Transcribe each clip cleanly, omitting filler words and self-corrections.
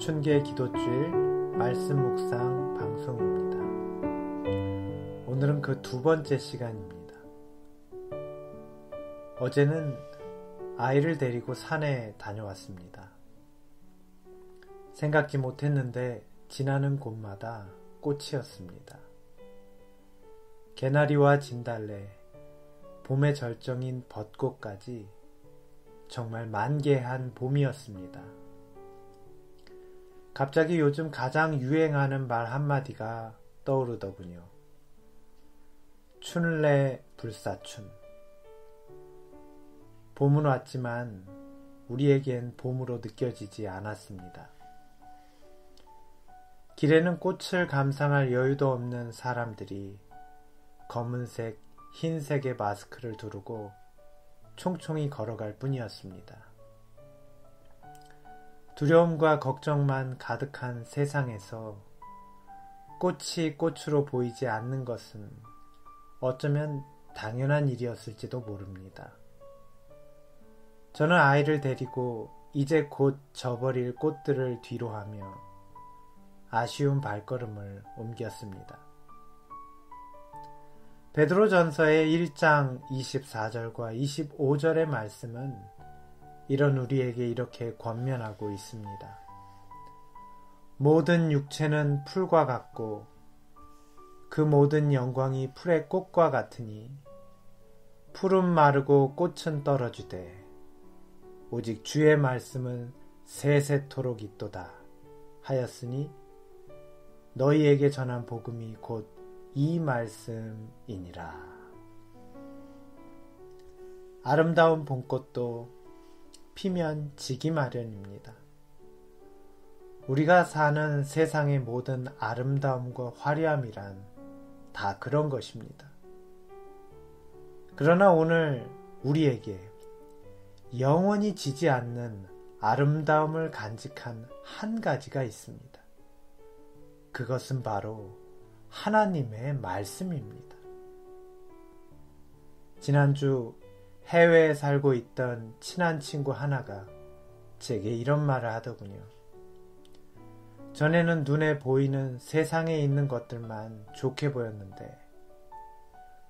사춘기의 기도주일 말씀 묵상 방송입니다. 오늘은 그 두 번째 시간입니다. 어제는 아이를 데리고 산에 다녀왔습니다. 생각지 못했는데 지나는 곳마다 꽃이었습니다. 개나리와 진달래, 봄의 절정인 벚꽃까지 정말 만개한 봄이었습니다. 갑자기 요즘 가장 유행하는 말 한마디가 떠오르더군요. 춘래 불사춘. 봄은 왔지만 우리에겐 봄으로 느껴지지 않았습니다. 길에는 꽃을 감상할 여유도 없는 사람들이 검은색, 흰색의 마스크를 두르고 총총히 걸어갈 뿐이었습니다. 두려움과 걱정만 가득한 세상에서 꽃이 꽃으로 보이지 않는 것은 어쩌면 당연한 일이었을지도 모릅니다. 저는 아이를 데리고 이제 곧 져버릴 꽃들을 뒤로하며 아쉬운 발걸음을 옮겼습니다. 베드로전서의 1장 24절과 25절의 말씀은 이런 우리에게 이렇게 권면하고 있습니다. 모든 육체는 풀과 같고 그 모든 영광이 풀의 꽃과 같으니 풀은 마르고 꽃은 떨어지되 오직 주의 말씀은 세세토록 있도다 하였으니 너희에게 전한 복음이 곧 이 말씀이니라. 아름다운 봄꽃도 피면 지기 마련입니다. 우리가 사는 세상의 모든 아름다움과 화려함이란 다 그런 것입니다. 그러나 오늘 우리에게 영원히 지지 않는 아름다움을 간직한 한 가지가 있습니다. 그것은 바로 하나님의 말씀입니다. 지난주 해외에 살고 있던 친한 친구 하나가 제게 이런 말을 하더군요. 전에는 눈에 보이는 세상에 있는 것들만 좋게 보였는데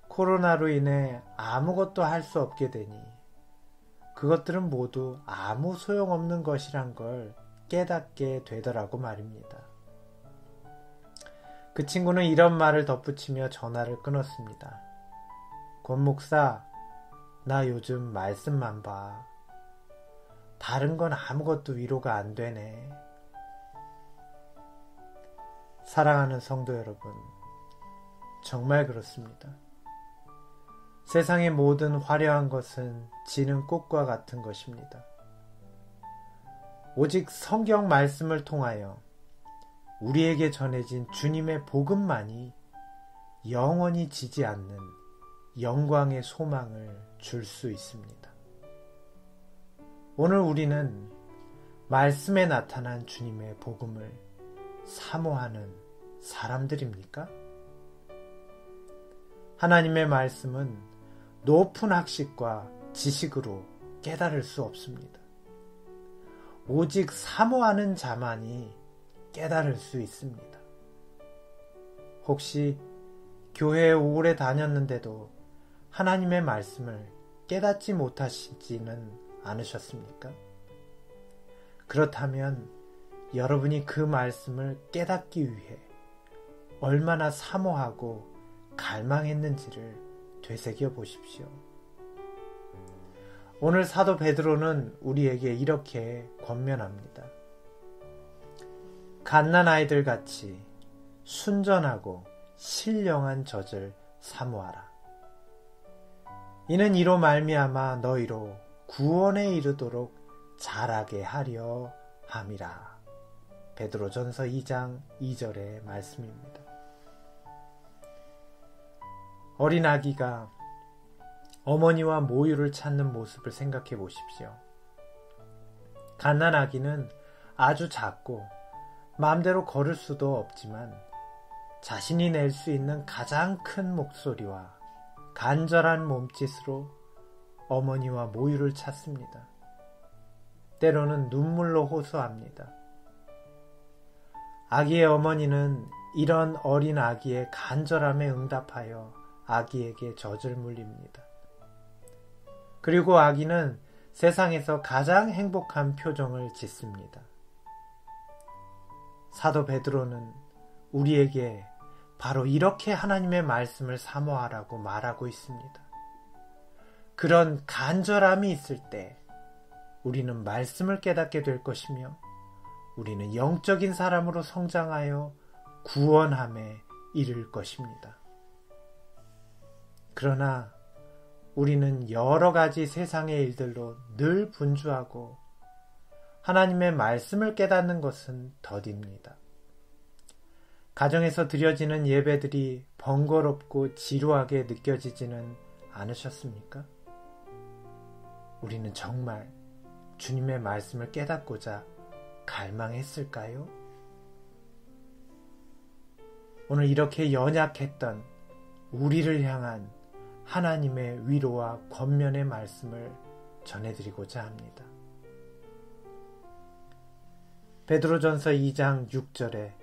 코로나로 인해 아무것도 할 수 없게 되니 그것들은 모두 아무 소용없는 것이란 걸 깨닫게 되더라고 말입니다. 그 친구는 이런 말을 덧붙이며 전화를 끊었습니다. 권 목사, 나 요즘 말씀만 봐. 다른 건 아무것도 위로가 안 되네. 사랑하는 성도 여러분, 정말 그렇습니다. 세상의 모든 화려한 것은 지는 꽃과 같은 것입니다. 오직 성경 말씀을 통하여 우리에게 전해진 주님의 복음만이 영원히 지지 않는 영광의 소망을 줄 수 있습니다. 오늘 우리는 말씀에 나타난 주님의 복음을 사모하는 사람들입니까? 하나님의 말씀은 높은 학식과 지식으로 깨달을 수 없습니다. 오직 사모하는 자만이 깨달을 수 있습니다. 혹시 교회에 오래 다녔는데도 하나님의 말씀을 깨닫지 못하시지는 않으셨습니까? 그렇다면 여러분이 그 말씀을 깨닫기 위해 얼마나 사모하고 갈망했는지를 되새겨 보십시오. 오늘 사도 베드로는 우리에게 이렇게 권면합니다. 갓난 아이들 같이 순전하고 신령한 젖을 사모하라. 이는 이로 말미암아 너희로 구원에 이르도록 자라게 하려 함이라. 베드로전서 2장 2절의 말씀입니다. 어린 아기가 어머니와 모유를 찾는 모습을 생각해 보십시오. 갓난 아기는 아주 작고 마음대로 걸을 수도 없지만 자신이 낼 수 있는 가장 큰 목소리와 간절한 몸짓으로 어머니와 모유를 찾습니다. 때로는 눈물로 호소합니다. 아기의 어머니는 이런 어린 아기의 간절함에 응답하여 아기에게 젖을 물립니다. 그리고 아기는 세상에서 가장 행복한 표정을 짓습니다. 사도 베드로는 우리에게 바로 이렇게 하나님의 말씀을 사모하라고 말하고 있습니다. 그런 간절함이 있을 때 우리는 말씀을 깨닫게 될 것이며 우리는 영적인 사람으로 성장하여 구원함에 이를 것입니다. 그러나 우리는 여러 가지 세상의 일들로 늘 분주하고 하나님의 말씀을 깨닫는 것은 더딥니다. 가정에서 드려지는 예배들이 번거롭고 지루하게 느껴지지는 않으셨습니까? 우리는 정말 주님의 말씀을 깨닫고자 갈망했을까요? 오늘 이렇게 연약했던 우리를 향한 하나님의 위로와 권면의 말씀을 전해드리고자 합니다. 베드로전서 2장 6절에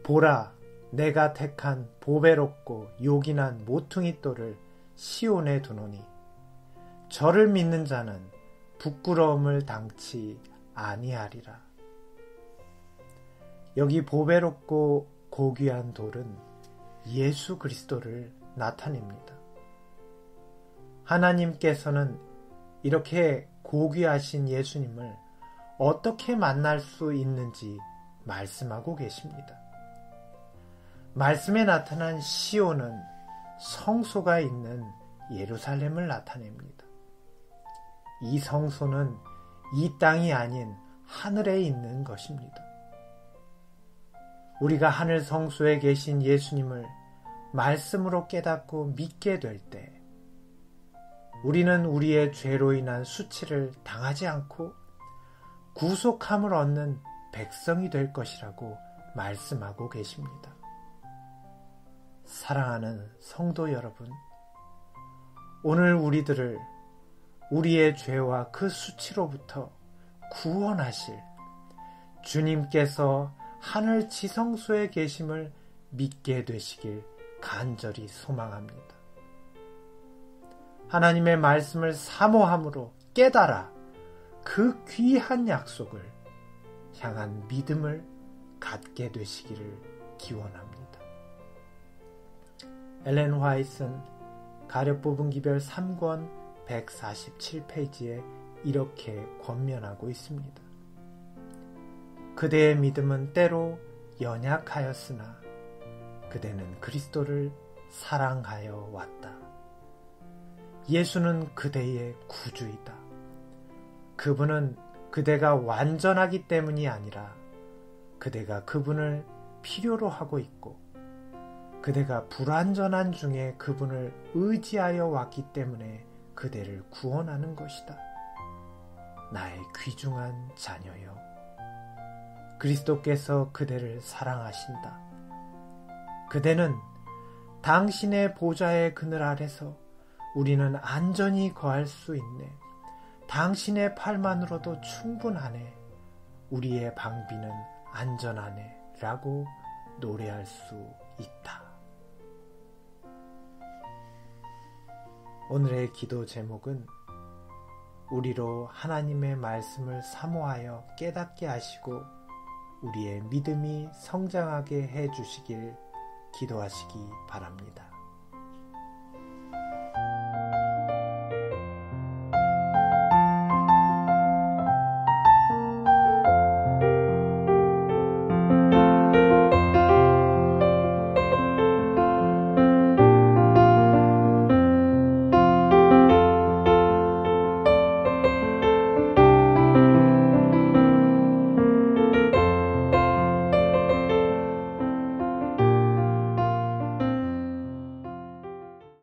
보라, 내가 택한 보배롭고 요긴한 모퉁이 돌을 시온에 두노니 저를 믿는 자는 부끄러움을 당치 아니하리라. 여기 보배롭고 고귀한 돌은 예수 그리스도를 나타냅니다. 하나님께서는 이렇게 고귀하신 예수님을 어떻게 만날 수 있는지 말씀하고 계십니다. 말씀에 나타난 시온은 성소가 있는 예루살렘을 나타냅니다. 이 성소는 이 땅이 아닌 하늘에 있는 것입니다. 우리가 하늘 성소에 계신 예수님을 말씀으로 깨닫고 믿게 될 때 우리는 우리의 죄로 인한 수치를 당하지 않고 구속함을 얻는 백성이 될 것이라고 말씀하고 계십니다. 사랑하는 성도 여러분, 오늘 우리들을 우리의 죄와 그 수치로부터 구원하실 주님께서 하늘 지성소에 계심을 믿게 되시길 간절히 소망합니다. 하나님의 말씀을 사모함으로 깨달아 그 귀한 약속을 향한 믿음을 갖게 되시기를 기원합니다. 엘렌 화이트는 가력 뽑은 기별 3권 147페이지에 이렇게 권면하고 있습니다. 그대의 믿음은 때로 연약하였으나 그대는 그리스도를 사랑하여 왔다. 예수는 그대의 구주이다. 그분은 그대가 완전하기 때문이 아니라 그대가 그분을 필요로 하고 있고 그대가 불완전한 중에 그분을 의지하여 왔기 때문에 그대를 구원하는 것이다. 나의 귀중한 자녀여, 그리스도께서 그대를 사랑하신다. 그대는 당신의 보좌의 그늘 아래서 우리는 안전히 거할 수 있네. 당신의 팔만으로도 충분하네. 우리의 방비는 안전하네. 라고 노래할 수 있다. 오늘의 기도 제목은 우리로 하나님의 말씀을 사모하여 깨닫게 하시고 우리의 믿음이 성장하게 해 주시길 기도하시기 바랍니다.